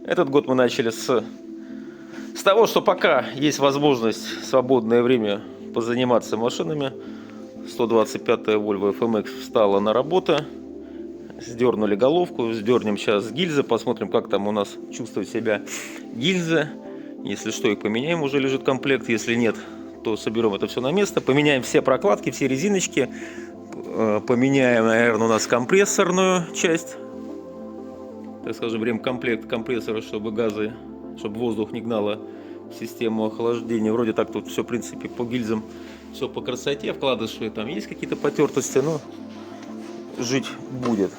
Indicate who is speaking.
Speaker 1: Этот год мы начали с того, что пока есть возможность, свободное время позаниматься машинами. 125-я Volvo FMX встала на работу. Сдернули головку, сдернем сейчас гильзы, посмотрим, как там у нас чувствует себя гильзы. Если что, их поменяем, уже лежит комплект. Если нет, то соберем это все на место. Поменяем все прокладки, все резиночки. Поменяем, наверное, у нас компрессорную часть. Так скажем, ремкомплект компрессора, чтобы газы, чтобы воздух не гнало в систему охлаждения. Вроде так тут все, в принципе, по гильзам все по красоте. Вкладыши там есть какие-то потертости, но жить будет.